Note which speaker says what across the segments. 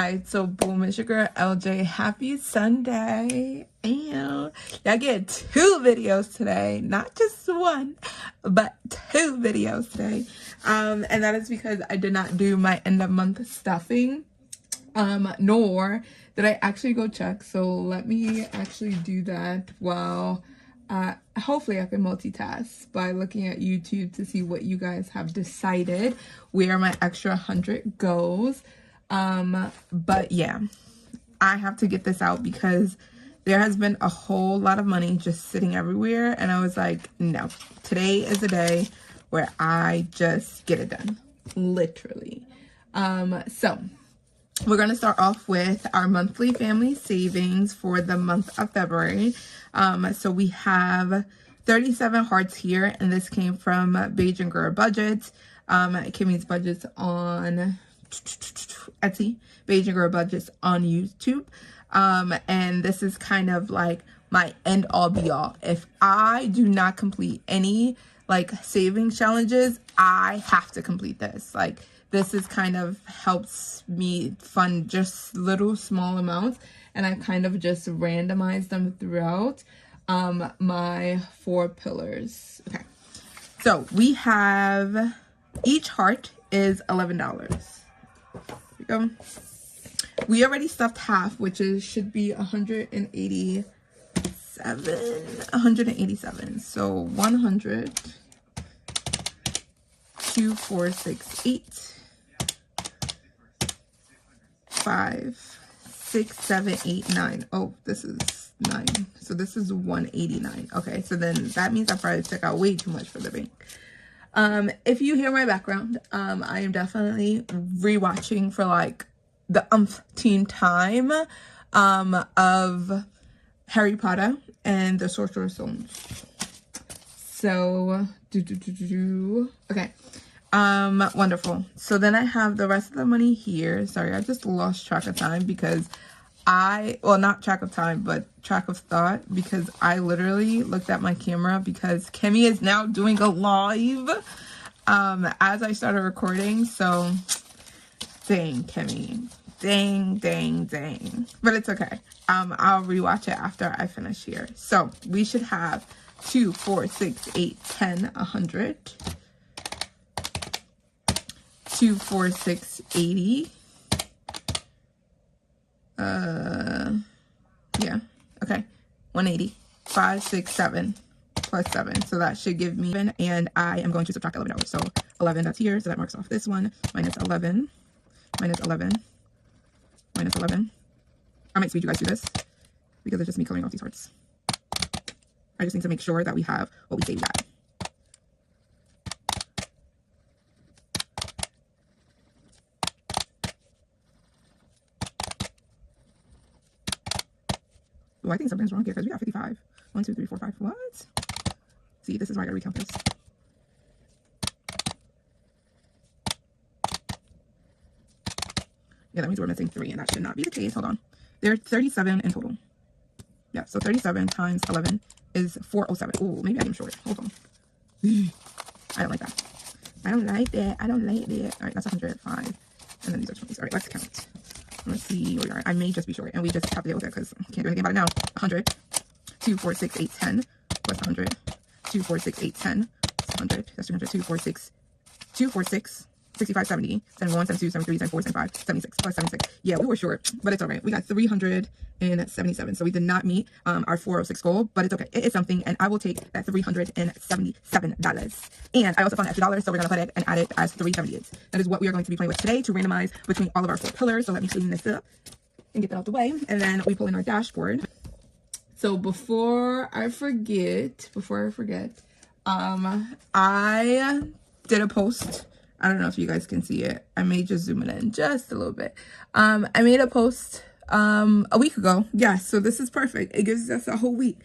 Speaker 1: Alright, so boom, it's your girl LJ. Happy Sunday. And y'all get 2 videos today. Not just 1, but 2 videos today. And that is because I did not do my end of month stuffing. Nor did I actually go check. So let me actually do that while hopefully I can multitask by looking at YouTube to see what you guys have decided where my extra 100 goes. But yeah, I have to get this out because there has been a whole lot of money just sitting everywhere, and I was like, no, today is a day where I just get it done, literally. So we're going to start off with our monthly family savings for the month of February. So we have 37 hearts here, and this came from Beijing Girl Budgets. Kimmy's Budgets on Etsy, Beijing Girl Budgets on YouTube. And this is kind of like my end all be all. If I do not complete any like saving challenges, I have to complete this. Like, this is kind of helps me fund just little small amounts, and I kind of just randomize them throughout my 4 pillars. Okay, so we have each heart is $11. Here we go. We already stuffed half, which is should be 187. So 100, 2, 4, 6, 8, 5, 6, 7, 8, 9. Oh, this is 9. So this is 189. Okay, so then that means I probably took out way too much for the bank. If you hear my background, I am definitely rewatching for like the umpteenth time of Harry Potter and the Sorcerer's Stone. So okay. Wonderful. So then I have the rest of the money here. Sorry, I just lost track of time because not track of time, but track of thought, because I literally looked at my camera because Kimmy is now doing a live as I started recording. So dang, Kimmy. Dang. But it's okay. I'll rewatch it after I finish here. So we should have 2, 4, 6, 8, 10, 100. 2, 4, 6, 80. Yeah. Okay. 180. 5, 6, 7 plus 7. So that should give me 7. And I am going to subtract $11. So 11, that's here. So that marks off this one. Minus 11. Minus 11. Minus 11. I might speed you guys through this because it's just me coloring off these hearts. I just need to make sure that we have what we say we got. Oh, I think something's wrong here because we got 55. 1, 2, 3, 4, 5. What? See, this is why I gotta recount this. Yeah, that means we're missing 3, and that should not be the case. Hold on. There are 37 in total. Yeah, so 37 times 11 is 407. Oh, maybe I am short. Hold on. I don't like that. I don't like that. All right, that's 105. And then these are 20s. All right, let's count. Let's see where we are. I may just be short, and we just have to deal with it because I can't do anything about it now. 100. 2, 4, 6, 8, 10. Plus 100. 2, 4, 6, 8, 10. Plus 100. That's 200. 2, 4, 6. 2, 4, 6. 65, 70, 71, 72, 73, 74, 75, 76, plus 76. Yeah, we were short, but it's all right. We got 377. So we did not meet our 406 goal, but it's okay. It is something, and I will take that $377. And I also found an extra $1, so we're going to put it and add it as 378. That is what we are going to be playing with today to randomize between all of our 4 pillars. So let me clean this up and get that out the way. And then we pull in our dashboard. So before I forget, I did a post. I don't know if you guys can see it. I may just zoom it in just a little bit. I made a post a week ago. Yeah, so this is perfect. It gives us a whole week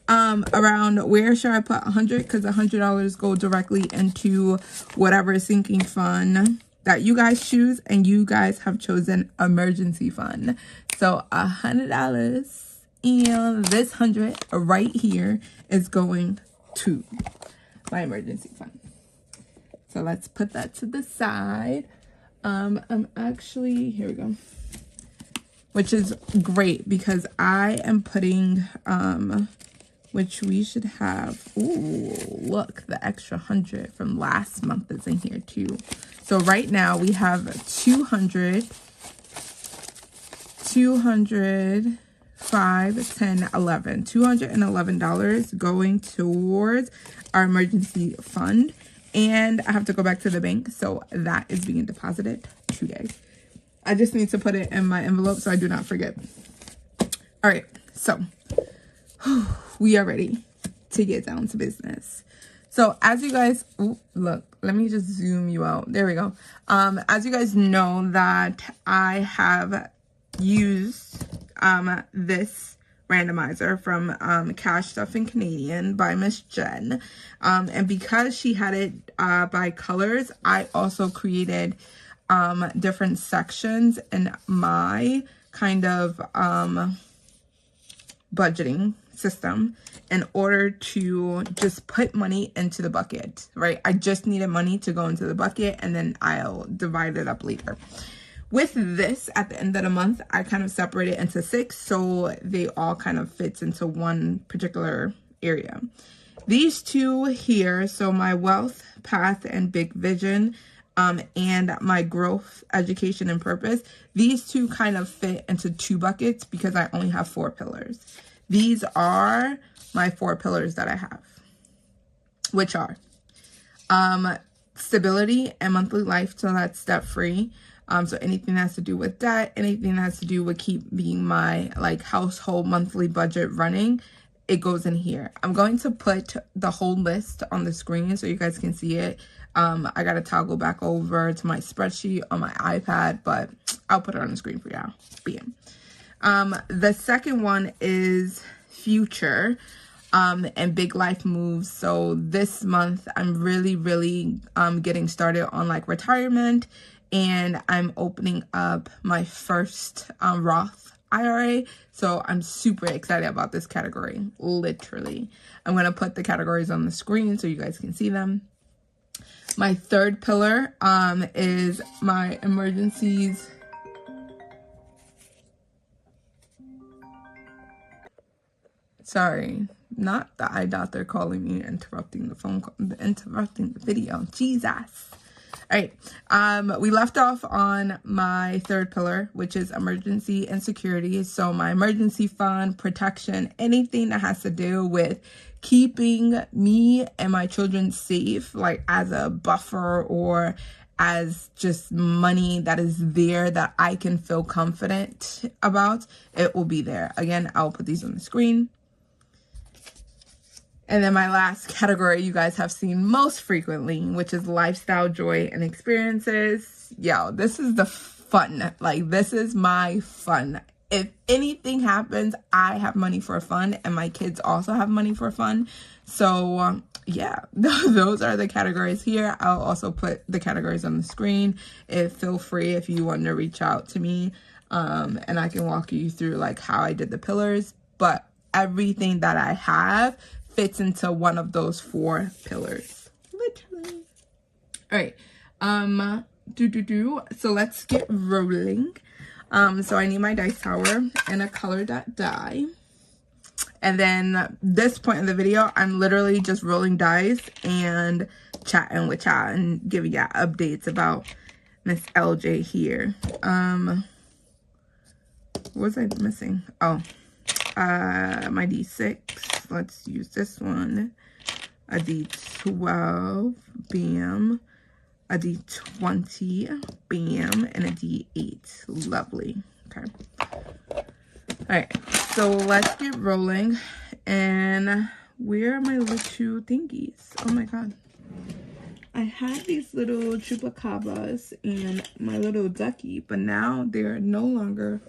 Speaker 1: around where should I put 100, because $100 go directly into whatever sinking fund that you guys choose, and you guys have chosen emergency fund. So $100, and this 100 right here is going to my emergency fund. So let's put that to the side. I'm actually, here we go. which is great because I am putting, which we should have, ooh, look, the extra 100 from last month is in here too. So right now we have 200, 5, 10, 11, $211 going towards our emergency fund. And I have to go back to the bank, so that is being deposited today. I just need to put it in my envelope so I do not forget. All right, so we are ready to get down to business. So as you guys, ooh, look, let me just zoom you out. There we go. As you guys know that I have used this randomizer from Cash Stuffing Canadian by Miss Jen. And because she had it by colors, I also created different sections in my kind of budgeting system in order to just put money into the bucket, right? I just needed money to go into the bucket and then I'll divide it up later. With this, at the end of the month, I kind of separate it into 6 so they all kind of fits into one particular area. These two here, so my wealth, path, and big vision, and my growth, education, and purpose, these two kind of fit into 2 buckets because I only have 4 pillars. These are my 4 pillars that I have, which are stability and monthly life, so that's debt free. So anything that has to do with debt, anything that has to do with keeping my like household monthly budget running, it goes in here. I'm going to put the whole list on the screen so you guys can see it. I got to toggle back over to my spreadsheet on my iPad, but I'll put it on the screen for y'all. Bam. The second one is future and big life moves. So this month I'm really getting started on like retirement, and I'm opening up my first Roth IRA. So I'm super excited about this category. Literally, I'm going to put the categories on the screen so you guys can see them. My third pillar is my emergencies. Sorry, not the eye doctor calling me, interrupting the phone call, interrupting the video. Jesus. All right, we left off on my third pillar, which is emergency and security. So my emergency fund, protection, anything that has to do with keeping me and my children safe, like as a buffer or as just money that is there that I can feel confident about, it will be there. Again, I'll put these on the screen. And then my last category you guys have seen most frequently, which is lifestyle, joy, and experiences. Yo, this is the fun. Like, this is my fun. If anything happens, I have money for fun, and my kids also have money for fun. So, yeah, those are the categories here. I'll also put the categories on the screen. Feel free if you want to reach out to me, and I can walk you through, like, how I did the pillars. But everything that I have fits into one of those 4 pillars, literally. All right, so let's get rolling. So I need my dice tower and a color.die. And then this point in the video, I'm literally just rolling dice and chatting with y'all and giving y'all updates about Miss LJ here. What was I missing? Oh, my D6. Let's use this one. A D12, bam. A D20, bam. And a D8, lovely. Okay. All right, so let's get rolling. And where are my little thingies? Oh my god. I had these little chupacabras and my little ducky, but now they're no longer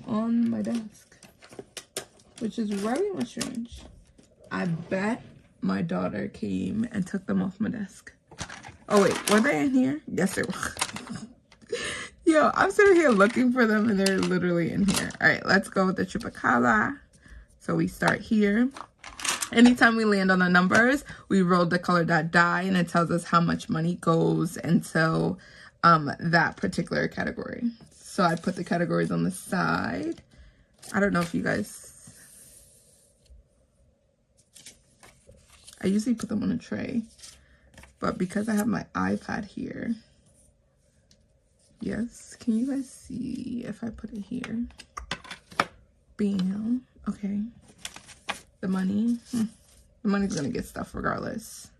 Speaker 1: on my desk, which is very much strange. I bet my daughter came and took them off my desk. Oh wait, were they in here? Yes, they were. Yo, I'm sitting here looking for them and they're literally in here. All right, let's go with the chupacabra. So we start here. Anytime we land on the numbers, we roll the color.die and it tells us how much money goes into that particular category. So I put the categories on the side. I don't know if you guys, I usually put them on a tray, but because I have my iPad here, yes, can you guys see if I put it here? Bam. Okay. The money. The money's gonna get stuff regardless.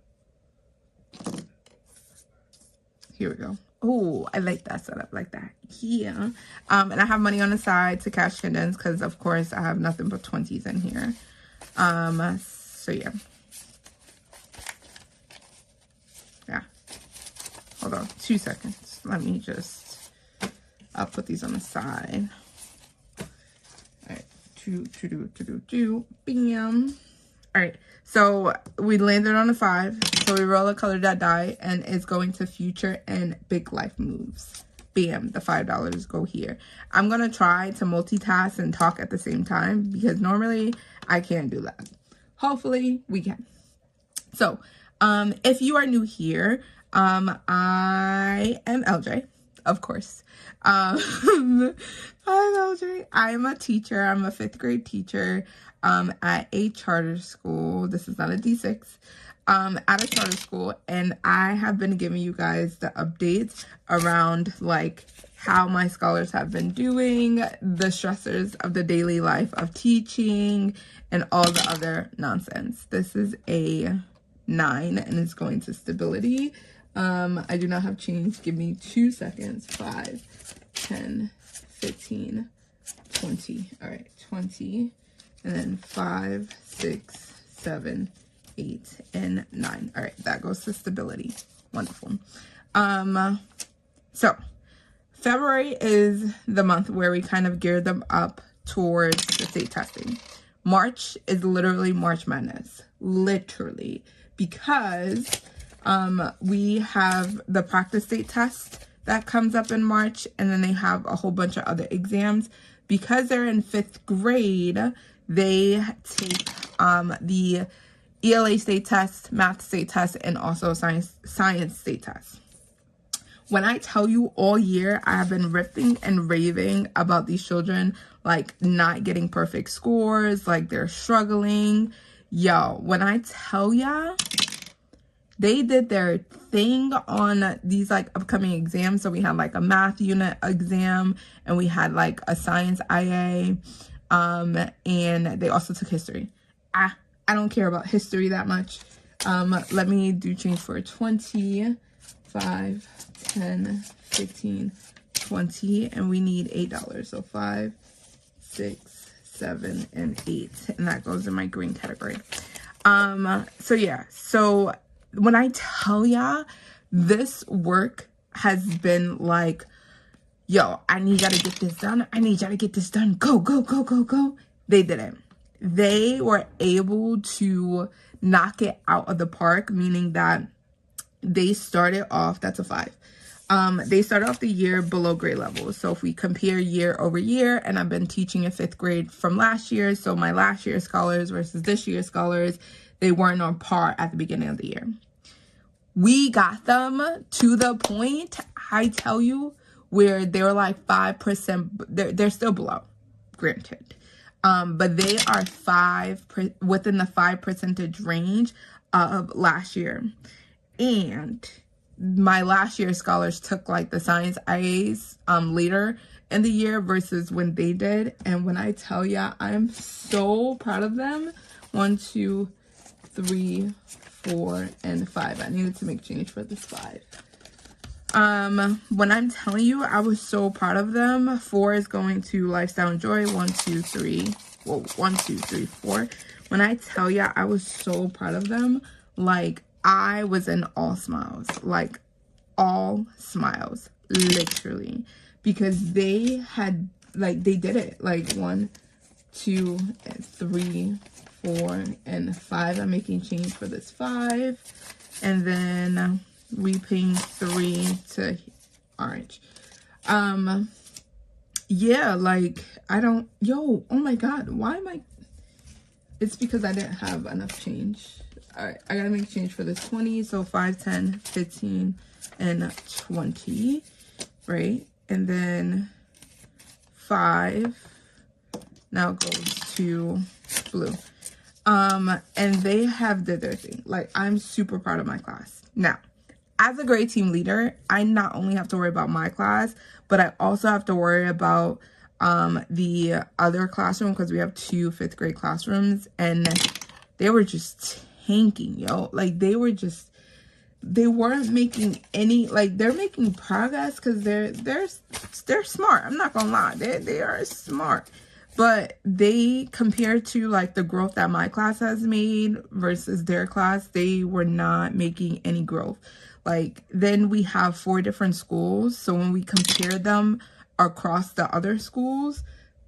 Speaker 1: Here we go. Oh, I like that setup like that. Yeah. And I have money on the side to cash hidden because of course I have nothing but 20s in here. So yeah. Yeah. Hold on 2 seconds. Let me just, I'll put these on the side. All right. Bam. All right. So we landed on a 5. So we roll a color that die and it's going to future and big life moves. Bam, the $5 go here. I'm going to try to multitask and talk at the same time because normally I can't do that. Hopefully we can. So, if you are new here, I am LJ, of course. I'm LJ. I am a teacher. I'm a 5th grade teacher at a charter school. This is not a D6. At a charter school, and I have been giving you guys the updates around like how my scholars have been doing, the stressors of the daily life of teaching, and all the other nonsense. This is a 9 and it's going to stability. I do not have change. Give me 2 seconds. 5, 10, 15, 20. All right, 20, and then 5, 6, 7, 8, and 9. All right, that goes to stability. Wonderful. So February is the month where we kind of gear them up towards the state testing. March is literally March Madness, literally, because we have the practice state test that comes up in March, and then they have a whole bunch of other exams. Because they're in 5th grade, they take the ELA state test, math state test, and also science state test. When I tell you all year, I have been ripping and raving about these children, like not getting perfect scores, like they're struggling. Yo, when I tell ya, they did their thing on these like upcoming exams. So we had like a math unit exam and we had like a science IA, and they also took history. I don't care about history that much. Let me do change for 20, 5, 10, 15, 20, and we need $8. So 5, 6, 7, and 8, and that goes in my green category. So yeah, so when I tell ya, this work has been like, yo, I need y'all to get this done. I need y'all to get this done. Go, go, go, go, go. They didn't. They were able to knock it out of the park, meaning that they started off, that's a 5. They started off the year below grade level. So if we compare year over year, and I've been teaching in 5th grade from last year, so my last year's scholars versus this year's scholars, they weren't on par at the beginning of the year. We got them to the point, I tell you, where they're like 5%, they're still below, granted. But they are within the 5% range of last year. And my last year's scholars took like the science IAs later in the year versus when they did. And when I tell ya, I am so proud of them. 1, 2, 3, 4, and 5. I needed to make change for this 5. When I'm telling you, I was so proud of them. 4 is going to lifestyle and joy. 1, 2, 3. Well, 1, 2, 3, 4. When I tell ya, I was so proud of them. Like, I was in all smiles. Like, all smiles. Literally. Because they had, like, they did it. Like, 1, 2, 3, 4, and 5. I'm making change for this 5. And then repaint 3 to orange. Yeah, like, oh my god, why am I, it's because I didn't have enough change. All right, I gotta make change for this 20. So 5, 10, 15, and 20, right? And then 5. Now it goes to blue. And they have did their thing. Like, I'm super proud of my class. Now, as a grade team leader, I not only have to worry about my class, but I also have to worry about the other classroom, because we have 2 5th grade classrooms, and they were just tanking, yo. Like, they weren't making any, like, they're making progress because they're smart. I'm not gonna lie, they are smart. But they, compared to like the growth that my class has made versus their class, they were not making any growth. Like, then we have 4 different schools. So when we compare them across the other schools,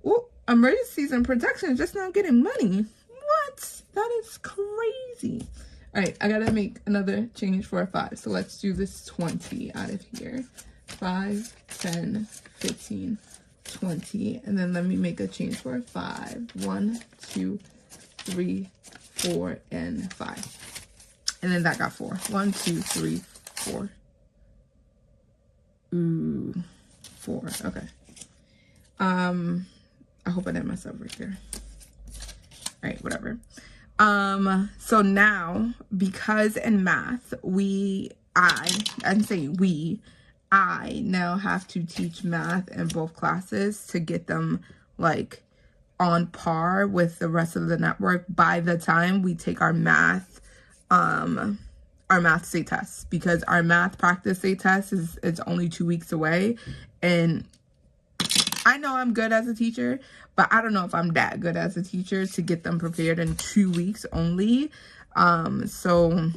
Speaker 1: oh, emergency and protection just now getting money. What? That is crazy. All right, I gotta make another change for a 5. So let's do this 20 out of here. 5, 10, 15, 20. And then let me make a change for a 5. 1, 2, 3, 4, and 5. And then that got 4. 1, 2, 3, 4. Ooh, 4. Okay. I hope I didn't mess up right here. All right, whatever. So now, because in math, I now have to teach math in both classes to get them like on par with the rest of the network by the time we take our math state test, because our math practice state test is only 2 weeks away. And I know I'm good as a teacher, but I don't know if I'm that good as a teacher to get them prepared in 2 weeks only. So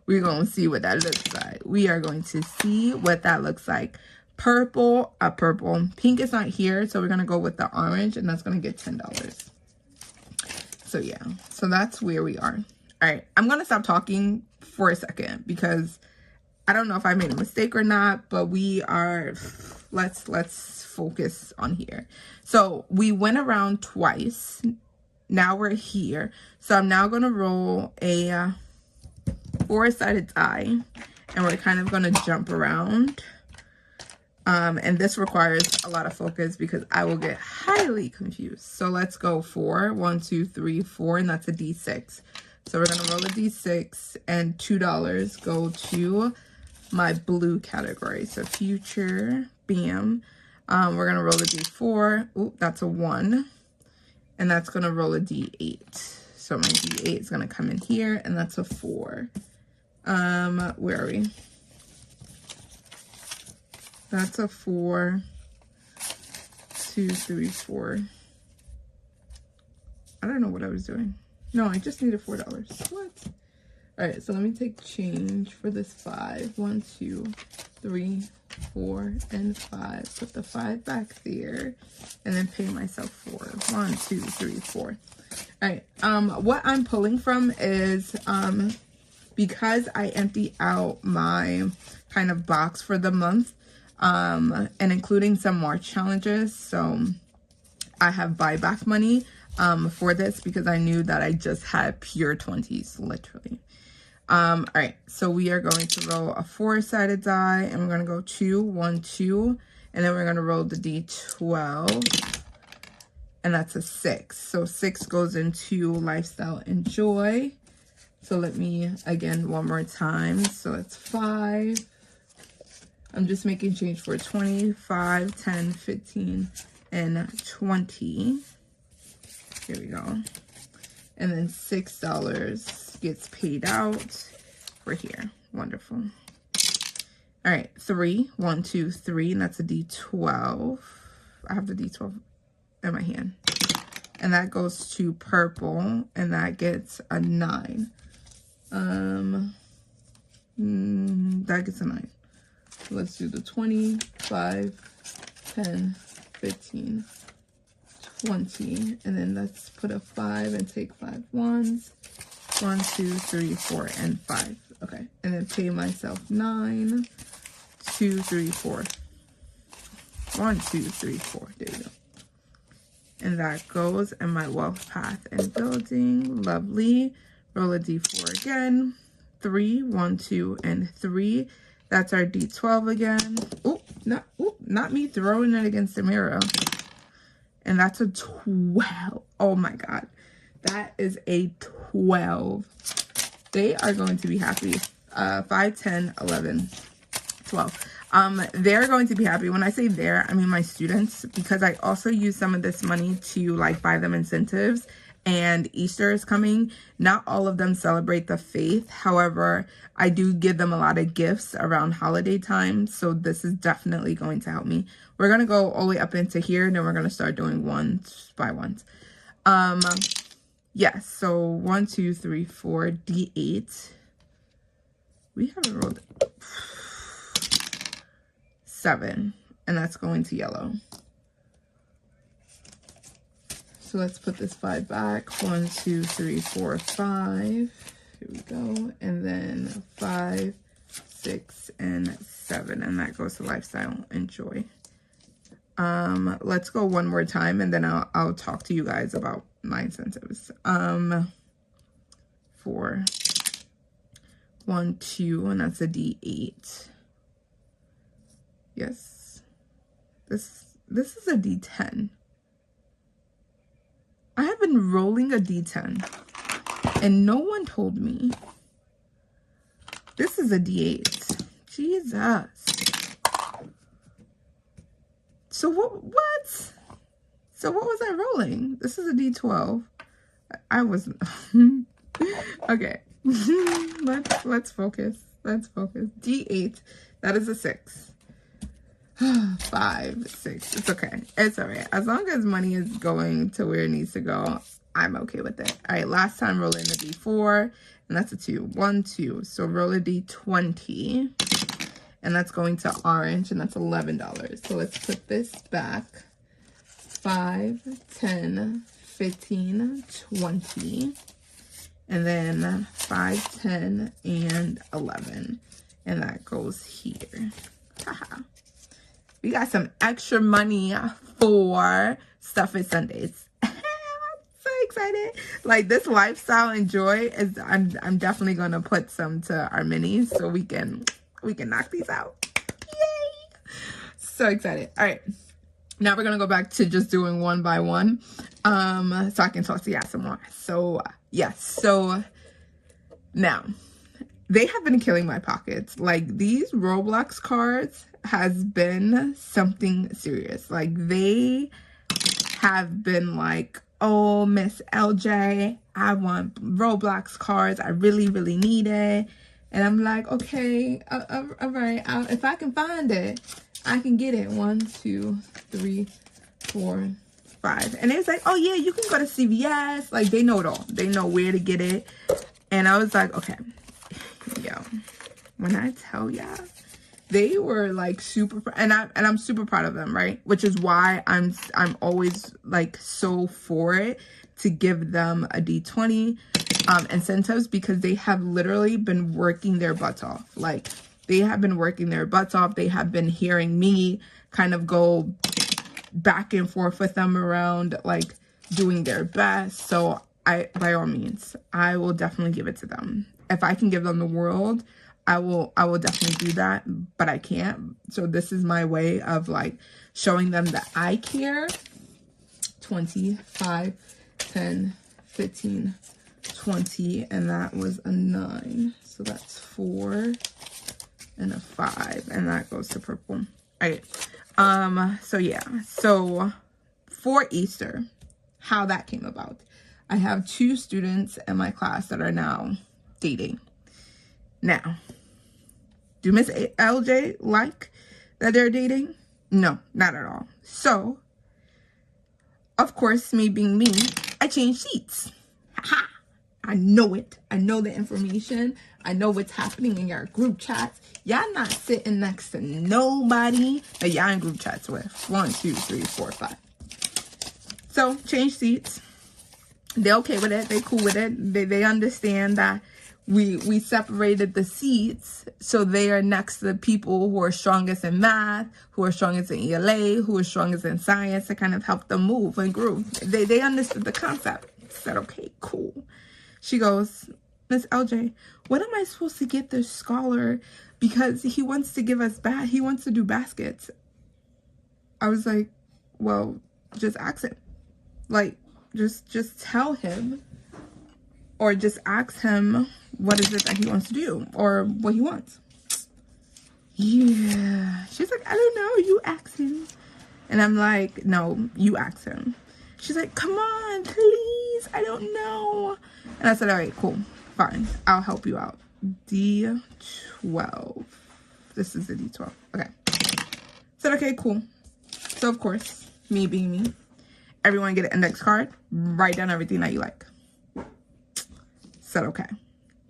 Speaker 1: we're going to see what that looks like. We are going to see what that looks like. Purple. Pink is not here, so we're going to go with the orange, and that's going to get $10. So yeah, so that's where we are. All right, I'm going to stop talking for a second because I don't know if I made a mistake or not, but we are, let's focus on here. So we went around twice. Now we're here. So I'm now going to roll a 4-sided die, and we're kind of going to jump around. And this requires a lot of focus because I will get highly confused. So let's go 4. 1, 2, 3, 4, and that's a D6. So we're going to roll a D6, and $2 go to my blue category. So future, bam. We're going to roll a D4. Ooh, that's a 1. And that's going to roll a D8. So my D8 is going to come in here, and that's a 4. Where are we? That's a 4. 2, 3, 4. I don't know what I was doing. No, I just needed $4. What? All right, so let me take change for this 5. 1, 2, 3, 4, and 5. Put the 5 back there, and then pay myself 4. 1, 2, 3, 4. All right. What I'm pulling from is because I empty out my kind of box for the month, and including some March challenges. So I have buyback money for this because I knew that I just had pure 20s, literally. All right, so we are going to roll a 4-sided die, and we're going to go 2, 1, 2, and then we're going to roll the D12, and that's a 6. So 6 goes into lifestyle and joy. So let me, again, one more time. So it's 5. I'm just making change for 20, 5, 10, 15, and 20. Here we go. And then $6 gets paid out for here. Wonderful. All right, 3, 1, 2, 3, and that's a D12. I have the D12 in my hand. And that goes to purple, and that gets a 9. That gets a 9. So let's do the 20, 5, 10, 15, 20, and then let's put a 5 and take 5 ones. 1, 2, 3, 4, and 5. Okay, and then pay myself 9, 2, 3, 4. 1, 2, 3, 4. There you go. And that goes in my wealth path and building. Lovely. Roll a D4 again. 3, 1, 2, and 3. That's our D12 again. Oh, not me throwing it against the mirror. And that's a 12. Oh my God. That is a 12. They are going to be happy. 5, 10, 11, 12. They're going to be happy. When I say they're, I mean my students, because I also use some of this money to like buy them incentives, and Easter is coming. Not all of them celebrate the faith. However, I do give them a lot of gifts around holiday time. So this is definitely going to help me. We're going to go all the way up into here, and then we're going to start doing ones by ones. Yes. So 1, 2, 3, 4, D8. We haven't rolled 7, and that's going to yellow. So let's put this 5 back. 1, 2, 3, 4, 5. Here we go. And then 5, 6, and 7. And that goes to lifestyle and joy. Let's go one more time, and then I'll talk to you guys about my incentives. 4, 1, 2, and that's a D8. Yes. This is a D10. I have been rolling a D10, and no one told me. This is a D8. Jesus. So what? So what was I rolling? This is a D12. I was okay. let's focus. Let's focus. D8. That is a 6. 5, 6. It's okay. It's all right. As long as money is going to where it needs to go, I'm okay with it. All right. Last time rolling a D4, and that's a 2. 1, 2. So roll a D20, and that's going to orange, and that's $11. So let's put this back. 5, 10, 15, 20, and then 5, 10, and 11, and that goes here. Haha. We got some extra money for Stuff It Sundays. I'm so excited. Like, this lifestyle and joy is, I'm definitely going to put some to our minis so we can knock these out. Yay! So excited. All right. Now we're going to go back to just doing one by one. So I can talk to you guys some more. So, yes. So now they have been killing my pockets. Like, these Roblox cards has been something serious. Like, they have been like, oh, Miss LJ, I want Roblox cards. I really, really need it. And I'm like, okay, all right. If I can find it, I can get it. 1, 2, 3, 4, 5. And it's like, oh yeah, you can go to CVS. Like, they know it all. They know where to get it. And I was like, okay, yo, when I tell y'all, they were like super, and I'm super proud of them, right? Which is why I'm always like so for it to give them a D20 incentives, because they have literally been working their butts off. Like, they have been working their butts off. They have been hearing me kind of go back and forth with them around like doing their best. So by all means, I will definitely give it to them. If I can give them the world, I will definitely do that, but I can't. So this is my way of like showing them that I care. 25, 10, 15, 20, and that was a 9. So that's 4 and a 5, and that goes to purple. All right. So yeah. So for Easter, how that came about. I have 2 students in my class that are now dating. Now, do Miss LJ like that they're dating? No, not at all. So, of course, me being me, I changed seats. Ha! I know it. I know the information. I know what's happening in your group chats. Y'all not sitting next to nobody that y'all in group chats with. 1, 2, 3, 4, 5. So, change seats. They're okay with it. They cool with it. They understand that we separated the seats, so they are next to the people who are strongest in math, who are strongest in ELA, who are strongest in science, to kind of help them move and groove. They understood the concept. Said, okay, cool. She goes, Miss LJ, what am I supposed to get this scholar? Because he wants to give us he wants to do baskets. I was like, well, just ask him. Like, just tell him, or just ask him what is it that he wants to do, or what he wants. Yeah. She's like, I don't know, you ask him. And I'm like, no, you ask him. She's like, come on, please, I don't know. And I said, all right, cool, fine, I'll help you out. D12. This is the D12. Okay. Said, okay, cool. So, of course, me being me, everyone get an index card, write down everything that you like. Said, okay.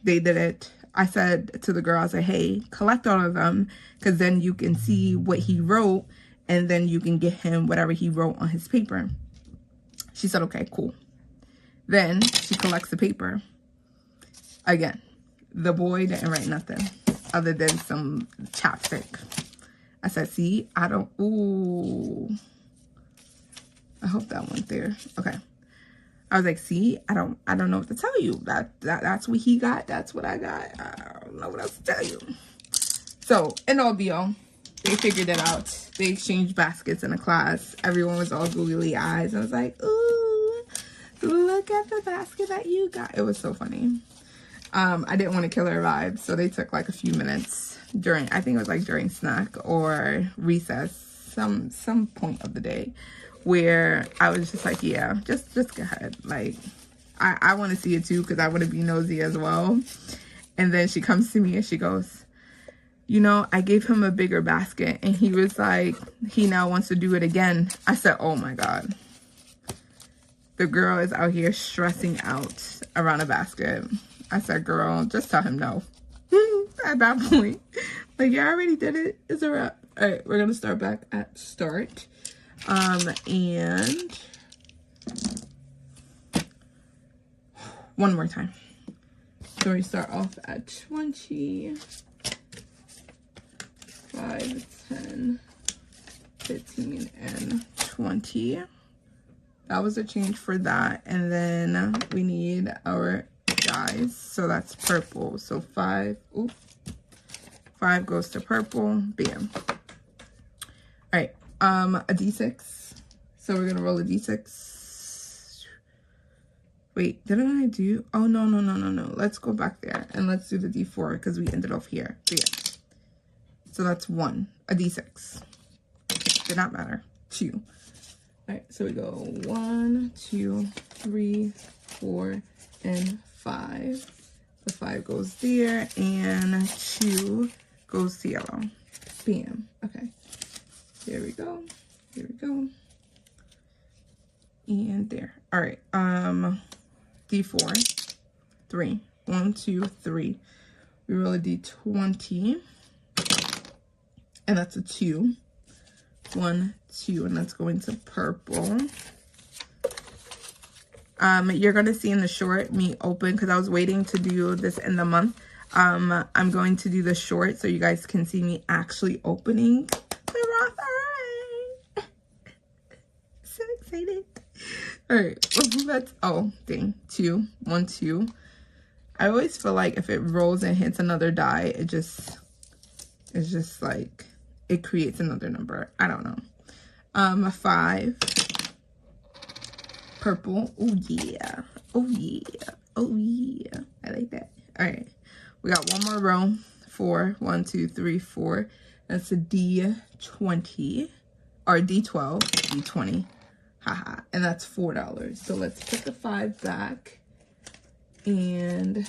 Speaker 1: They did it. I said to the girl, I said, hey, collect all of them, because then you can see what he wrote, and then you can get him whatever he wrote on his paper. She said, okay, cool. Then she collects the paper. Again, the boy didn't write nothing other than some chapstick. I said, see, I don't, ooh. I hope that went there. Okay. I was like, see, I don't know what to tell you. That's what he got. That's what I got. I don't know what else to tell you. So, in all be all, they figured it out. They exchanged baskets in a class. Everyone was all googly eyes. I was like, ooh, look at the basket that you got. It was so funny. I didn't want to kill her vibe, so they took like a few minutes during, I think it was like during snack or recess, some point of the day, where I was just like, yeah, just go ahead. Like, I want to see it too, because I want to be nosy as well. And then she comes to me and she goes, you know, I gave him a bigger basket, and he was like, he now wants to do it again. I said, oh my God. The girl is out here stressing out around a basket. I said, girl, just tell him no. At that point, like, you already did it. It's a wrap. All right, we're going to start back at start. And one more time. So we start off at 20, 5, 10, 15, and 20. That was a change for that. And then we need our dies. So that's purple. So 5, oops, 5 goes to purple. Bam. All right. A D6. So we're gonna roll a D6. Wait, didn't I do? Oh, no. Let's go back there and let's do the D4 because we ended off here. So yeah. So that's 1. A D6. Did not matter. 2. All right. So we go 1, 2, 3, 4, and 5. The 5 goes there, and 2 goes to yellow. Bam. Okay. There we go. Here we go. And there. All right. D4. 3. 1, 2, 3. We roll a D20. And that's a 2. 1, 2. And that's going to purple. You're going to see in the short me open, because I was waiting to do this in the month. I'm going to do the short so you guys can see me actually opening the Roth IRA. So excited. All right, let's, oh, dang, 2, 1, 2. I always feel like if it rolls and hits another die, it's just like, it creates another number. I don't know. 5. Purple. Oh yeah. Oh yeah. Oh yeah. I like that. All right. We got one more row. 4. 1, 2, 3, 4. That's a D20 or D12. D20. Haha. And that's $4. So let's put the 5 back. And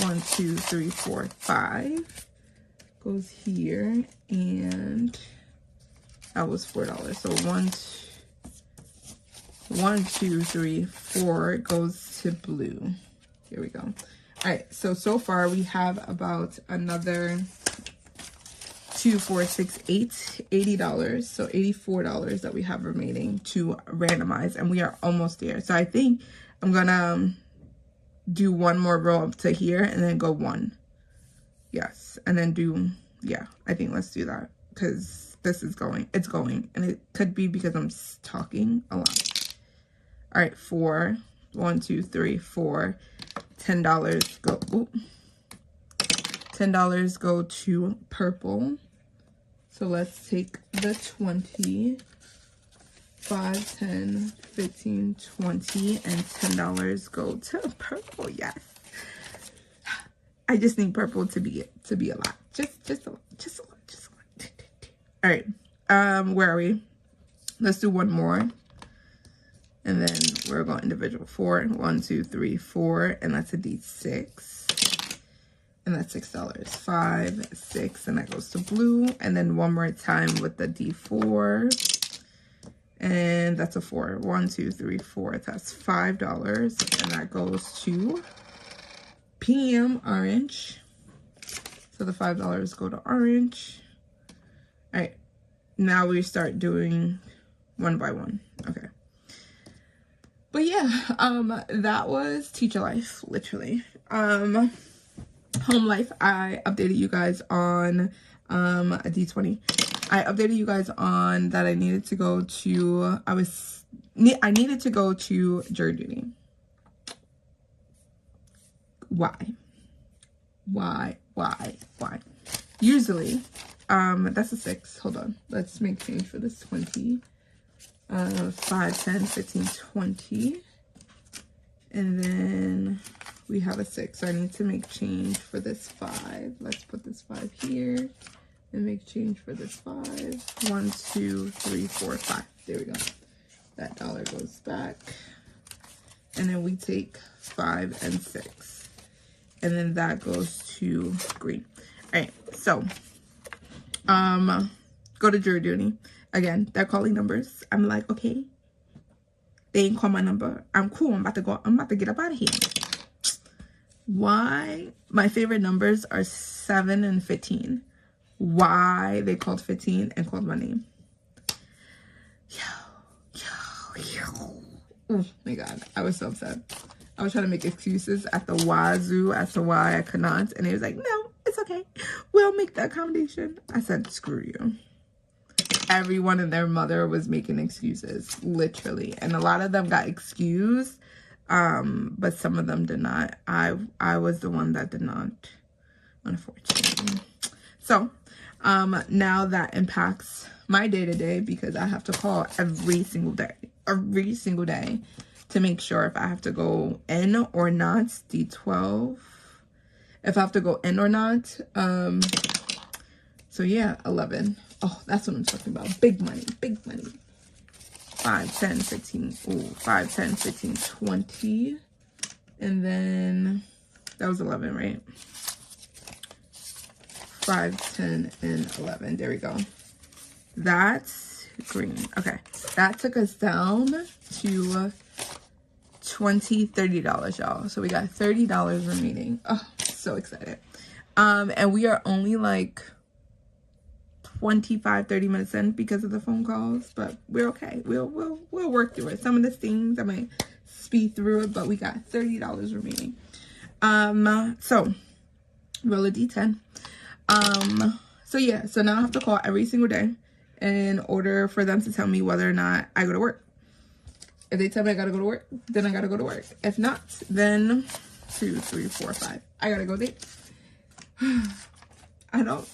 Speaker 1: 1, 2, 3, 4, 5 goes here. And that was $4. So 1, 2, 3, 4 goes to blue. Here we go. All right, so far we have about another 2, 4, 6, 8, $80. So $84 that we have remaining to randomize, and we are almost there. So I think I'm gonna do one more row up to here and then go 1. Yes, and then do, yeah, I think let's do that, because this is going, it's going, and it could be because I'm talking a lot. All right, 4. 1, 2, 3, 4. $10 go. Ooh. $10 go to purple. So let's take the 20 5, 10, 15, 20, and $10 go to purple. Yes. I just need purple to be a lot. Just a lot. All right. Where are we? Let's do one more. And then we're going individual 4. 1, 2, 3, 4. And that's a D6. And that's $6. 5, 6, and that goes to blue. And then one more time with the D4. And that's a 4. 1, 2, 3, 4. That's $5. And that goes to PM orange. So the $5 go to orange. All right. Now we start doing one by one. Okay. But yeah, that was teacher life, literally. Home life, I updated you guys on a D20. I updated you guys on that I needed to go to, I needed to go to jury duty. Why? Usually, that's a 6. Hold on. Let's make change for this 20. 5, 10, 15, 20. And then we have a 6. So I need to make change for this 5. Let's put this 5 here. And make change for this 5. 1, 2, 3, 4, 5. There we go. That dollar goes back. And then we take 5 and 6. And then that goes to green. All right, so go to jury duty. Again, they're calling numbers. I'm like, okay. They ain't call my number. I'm cool. I'm about to go. I'm about to get up out of here. Why? My favorite numbers are 7 and 15. Why they called 15 and called my name? Oh my God. I was so upset. I was trying to make excuses at the wazoo as to why I could not. And he was like, no, it's okay. We'll make the accommodation. I said, screw you. Everyone and their mother was making excuses, literally. And a lot of them got excused, but some of them did not. I was the one that did not, unfortunately. So now that impacts my day-to-day because I have to call every single day to make sure if I have to go in or not. D12, if I have to go in or not. So yeah, 11. Oh, that's what I'm talking about. Big money, big money. 5, 10, 15. Ooh, 5, 10, 15, 20. And then that was 11, right? 5, 10, and 11. There we go. That's green. Okay. That took us down to $20, $30, y'all. So we got $30 remaining. Oh, so excited. And we are only like 25-30 minutes in because of the phone calls, but we're okay. We'll work through it. Some of the things I might speed through it, but we got $30 remaining. So roll a D10. So yeah, so now I have to call every single day in order for them to tell me whether or not I go to work. If they tell me I gotta go to work, then I gotta go to work. If not, then 2, 3, 4, 5. I gotta go there. I don't know.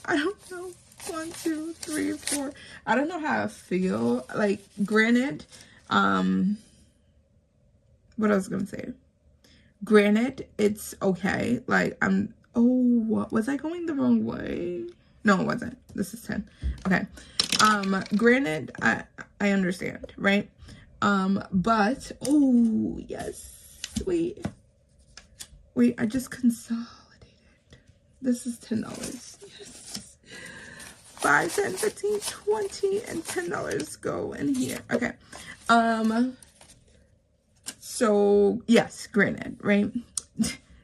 Speaker 1: 1, 2, 3, 4. I don't know how I feel. Like, granted, what I was gonna say. Granted, it's okay. Like, oh, was I going the wrong way? No, it wasn't. This is 10. Okay. Granted, I understand, right? But, oh, yes. Wait, I just consolidated. This is $10. Yes. 5, 10, 15, 20, and $10 go in here. Okay. So, yes, granted, right?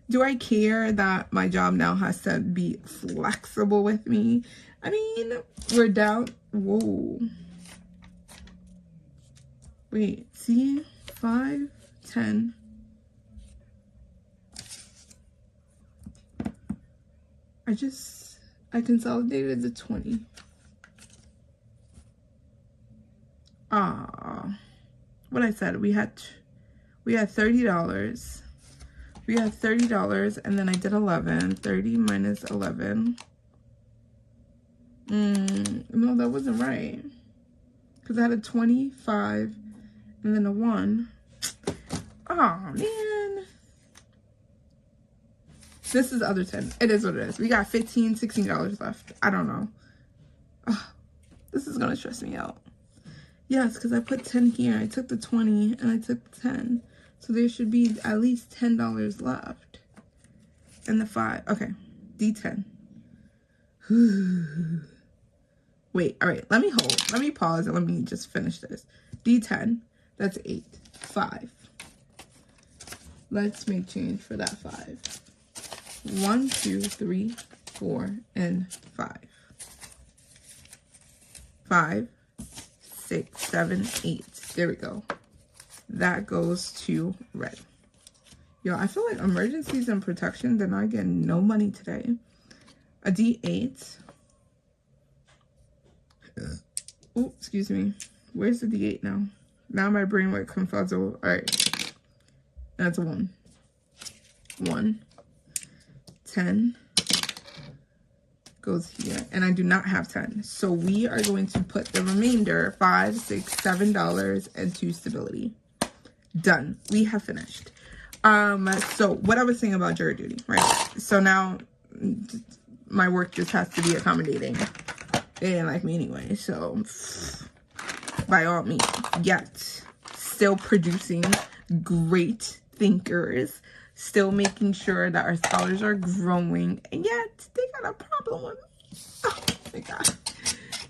Speaker 1: Do I care that my job now has to be flexible with me? I mean, we're down. Whoa. Wait, see? 5, 10. I consolidated the 20. What I said, we had $30. We had $30, and then I did 11. 30 minus 11. No, that wasn't right. Because I had a 25 And then a 1. Oh, man. This is the other 10. It is what it is. We got $15, $16 left. I don't know. Oh, this is going to stress me out. Yes, because I put 10 here. I took the 20 and I took 10. So there should be at least $10 left. And the 5. Okay. D10. Wait, all right. Let me hold. Let me pause and let me just finish this. D10. That's 8. 5. Let's make change for that 5. 1, 2, 3, 4, and 5. 5, 6, 7, 8. There we go. That goes to red. Yo, I feel like emergencies and protection did not get no money today. A D8. Oh, excuse me. Where's the D8 now? Now my brain went confuzzled. All right. That's a 1. 1. 10 goes here. And I do not have 10. So we are going to put the remainder, $5, $6, $7 into stability. Done. We have finished. So what I was saying about jury duty, right? So now my work just has to be accommodating. They didn't like me anyway, so by all means, yet still producing great thinkers, still making sure that our scholars are growing, and yet they got a problem with me. Oh my God.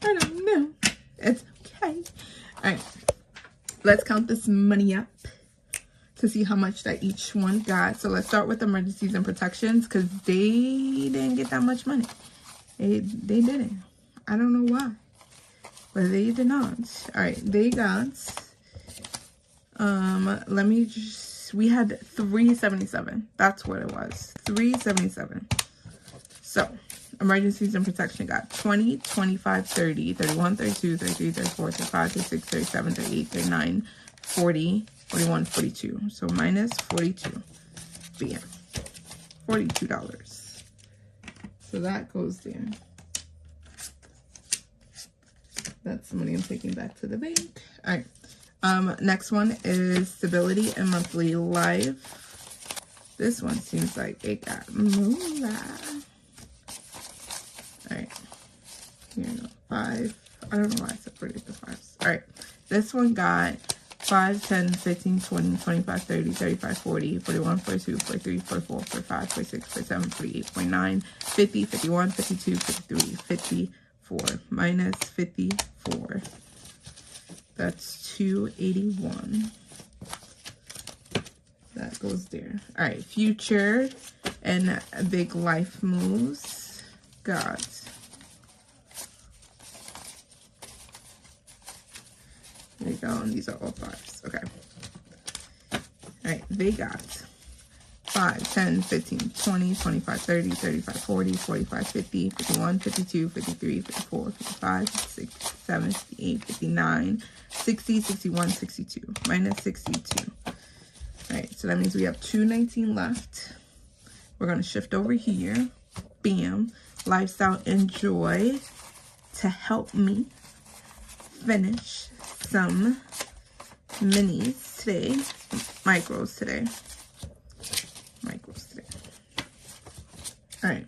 Speaker 1: I don't know. It's okay. All right. Let's count this money up to see how much that each one got. So let's start with emergencies and protections because they didn't get that much money. They didn't. I don't know why, but they did not. All right, they got, let me just, we had 377. That's what it was, 377. So emergencies and protection got 20, 25, 30, 31, 32, 33, 34, 35, 36, 37, 38, 39, 40, 41, 42. So minus 42. Bam. $42. So that goes there. That's the money I'm taking back to the bank. All right. Next one is stability and monthly life. This one seems like it got moolah. All right. Here we go. 5. I don't know why I separated the 5s. All right. This one got 5, 10, 15, 20, 25, 30, 35, 40, 41, 42, 43, 44, 45, 46, 47, 48, 49, 50, 51, 52, 53, 54. Minus 54. That's 281. That goes there. All right. Future and big life moves. Got. There you go. And these are all 5s. Okay. All right. They got 5, 10, 15, 20, 25, 30, 35, 40, 45, 50, 51, 52, 53, 54, 55, 56, 57, 58, 59, 60, 61, 62. Minus 62. All right, so that means we have 219 left. We're going to shift over here. Bam. Lifestyle and joy to help me finish some minis today. Micros today. All right.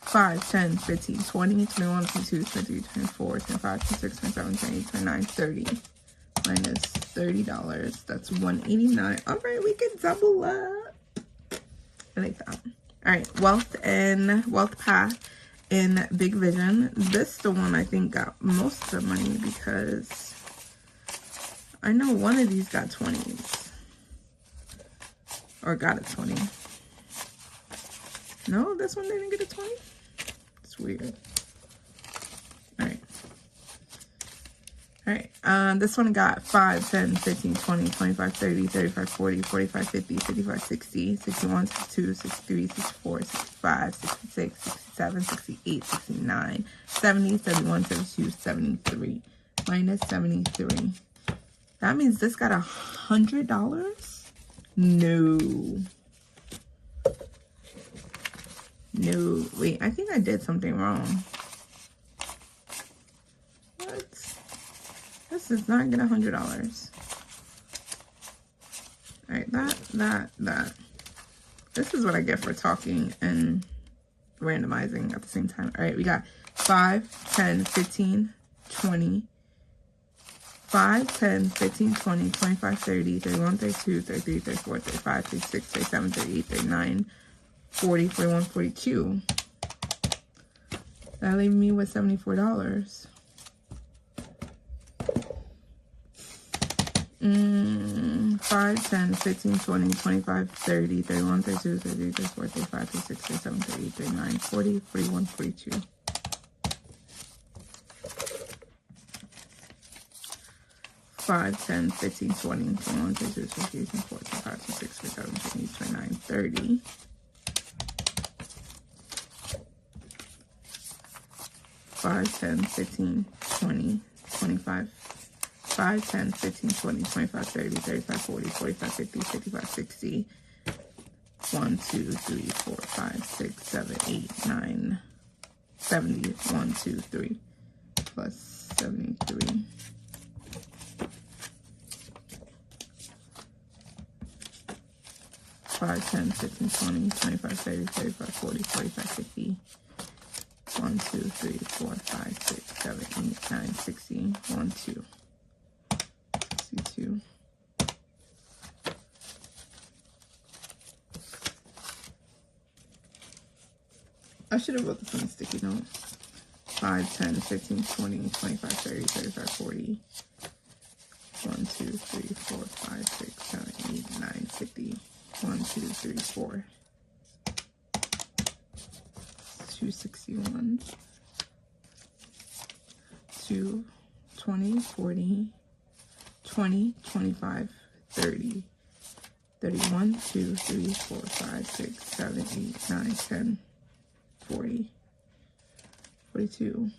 Speaker 1: 5, 10, 15, 20, 21, 22, 23, 24, 25, 26, 27, 28, 29, 30. Minus $30. That's $189. All right, we can double up. I like that. All right, wealth path in Big Vision. This the one I think got most of the money because I know one of these got 20s. Or got a 20. No, this one didn't get a 20. It's weird. All right. All right. This one got 5, 10, 15, 20, 25, 30, 35, 40, 45, 50, 55, 60, 61, 62, 63, 64, 65, 66, 67, 68, 69, 70, 71, 72, 73. Minus 73. That means this got $100? No. No, wait, I think I did something wrong. What? This is not gonna $100. All right, that. This is what I get for talking and randomizing at the same time. All right, we got 5, 10, 15, 20, 5, 10, 15, 20, 25, 30, 31, 32, 33, 34, 35, 36, 37, 38, 39, 40, 41, 42. That leaves me with $74. 5, 10, 15, 20, 25, 30, 31, 32, 33, 34, 35, 36, 37, 38, 39, 40, 41, 42. 5, 10, 15, 20, 21, 22, 23, 24, 25, 26, 27, 28, 29, 30. 5, 10, 15, 20, 25, 5, 10, 15, 20, 25, 30, 35, 40, 45, 50, 55, 60. 1, 2, 3, 4, 5, 6, 7, 8, 9, 70. 1, 2, 3 plus 73. 5, 10, 15, 20, 25, 30, 35, 40, 45, 50. 1, 2, 3, 4, 5, 6, 7, 8, 9, 60. 1, 2. 62. I should have wrote this on a sticky note. 5, 10, 15, 20, 25, 30, 35, 40. 1, 2, 3, 4, 5, 6, 7, 8, 9, 50. 1, 2, 3, 4. 261. 2, 20, 40, 20, 25, 30, 31, 2, 3, 4, 5, 6, 7, 8, 9, 10, 40, 42.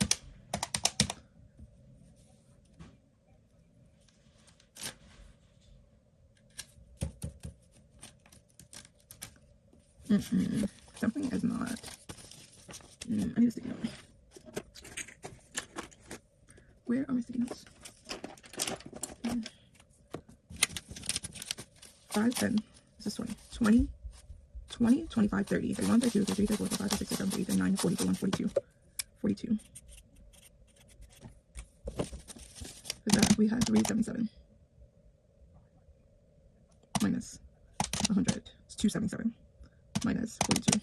Speaker 1: Something is not. I need a sticky note. Where are my sticky notes? 5, 10. This is 20. 20, 20, 25, 30, 31, 32, 33, 34, 35, 36, 37, 38, 39, 40, 41, 42. 42. For that, we had 377. Minus 100. It's 277. Minus 42.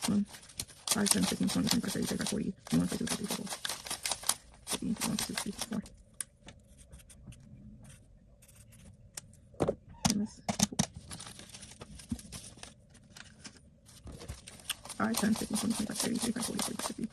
Speaker 1: 1, 5, 10, 15, 20, 25, 30, 35, 40, 41, 42, 43, 44, 50, 1, 2, 3, 4. Minus 5, 10, 15, 20, 25, 30, 35, 40, 45, 50.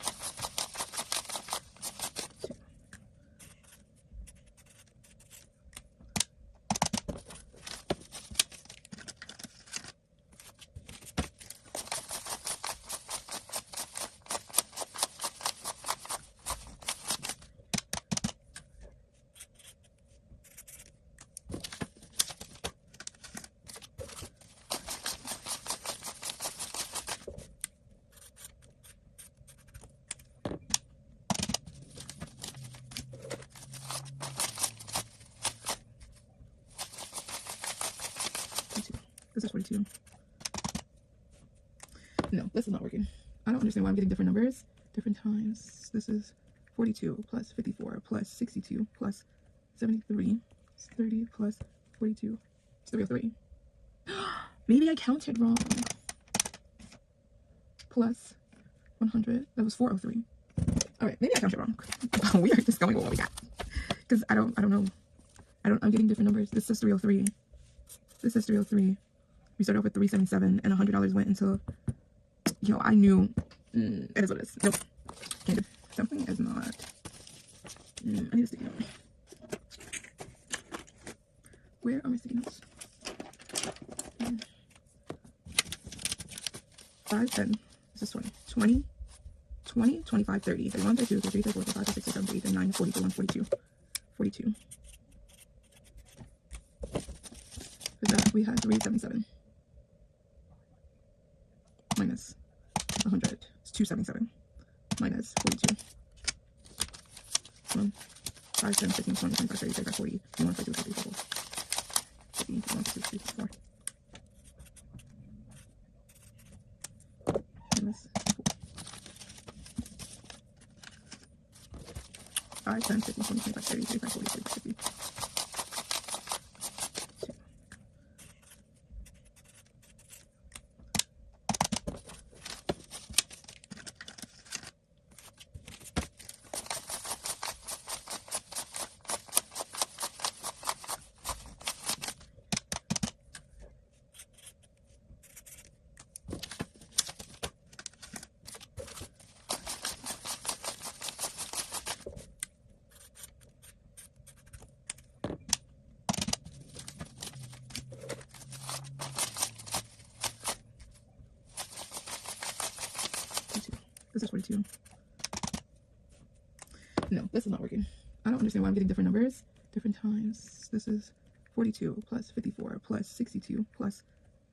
Speaker 1: 42. This is 42. No, this is not working. I don't understand why I'm getting different numbers, different times. This is 42 plus 54 plus 62 plus 73. It's 30 plus 42. It's 303. Maybe I counted wrong. Plus 100. That was 403. All right, maybe I counted wrong. We are just going with what we got. Because I don't know. I'm getting different numbers. This is 303. This is 303. We started off with 377 and $100 went into, yo, I knew, it is what it is. Nope. Can't do. Something is not. I need a sticky note. Where are my sticky notes? 5, 10. This is 20. 20, 20, 25, 30, 31, 32, 33, 34, 35, 36, 37, 38, 39, 40, 41, 42. 42. For that, we had 377. Minus 100. It's 277. Minus 42. 1, 5, 10, 15, 20, 25, 30, 35, 40, 41, 42, 43, 44, 50, 52, 54. Minus 5, 10, 15, 20, 25, 30, 35, 40, 50. This is 42. No, this is not working. I don't understand why I'm getting different numbers, different times. This is 42 plus 54 plus 62 plus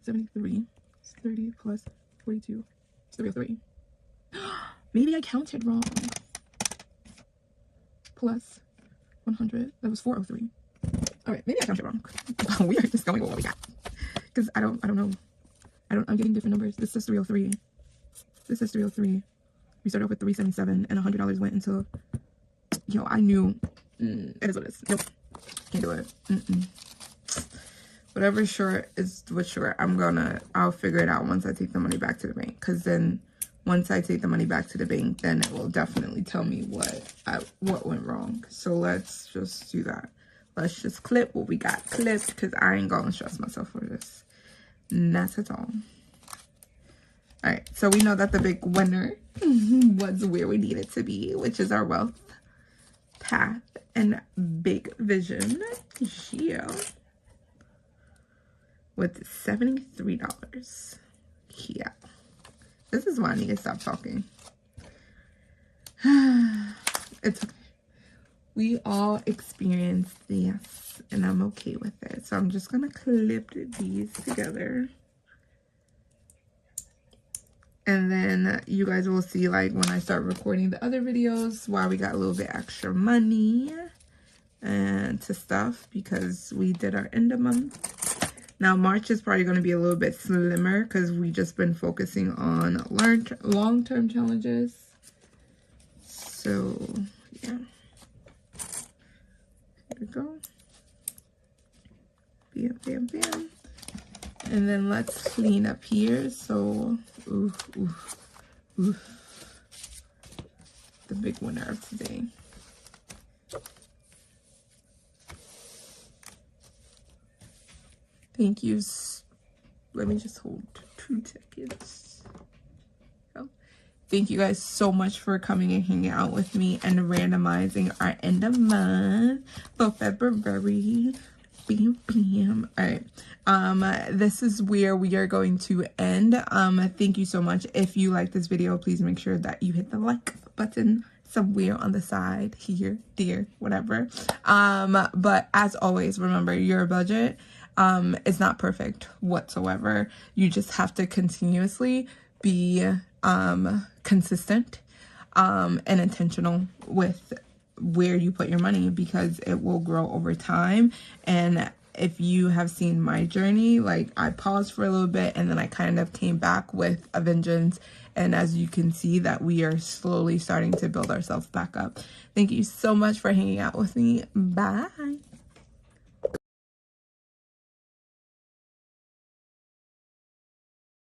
Speaker 1: 73. It's 30 plus 42. It's 303. Maybe I counted wrong. Plus 100. That was 403. All right, maybe I counted wrong. We are just going with what we got. Because I don't know. I'm getting different numbers. This is 303. This is 303. We started off with 377 and $100 went into, yo, I knew, it is what it is. Nope, can't do it. Whatever short is what's short. I'll figure it out once I take the money back to the bank. Because then once I take the money back to the bank, then it will definitely tell me what went wrong. So let's just do that. Let's just clip what we got clipped, because I ain't gonna stress myself for this. Not at all. All right, so we know that the big winner was where we need it to be, which is our wealth path and big vision. Yeah. With $73. Yeah. This is why I need to stop talking. It's okay. We all experience this, and I'm okay with it. So I'm just gonna clip these together. And then you guys will see, like, when I start recording the other videos, why we got a little bit extra money and to stuff, because we did our end of month. Now, March is probably going to be a little bit slimmer because we just been focusing on long-term challenges. So, yeah. Here we go. Bam, bam, bam. And then let's clean up here. So, oof. The big winner of today. Thank you. Let me just hold 2 seconds. Oh. Thank you guys so much for coming and hanging out with me and randomizing our end of month for February. Bam, bam. All right. This is where we are going to end. Thank you so much. If you like this video, please make sure that you hit the like button somewhere on the side here, there, whatever. But as always, remember, your budget is not perfect whatsoever. You just have to continuously be consistent and intentional with where you put your money, because it will grow over time. And if you have seen my journey, like, I paused for a little bit and then I kind of came back with a vengeance. And as you can see, that we are slowly starting to build ourselves back up. Thank you so much for hanging out with me. Bye.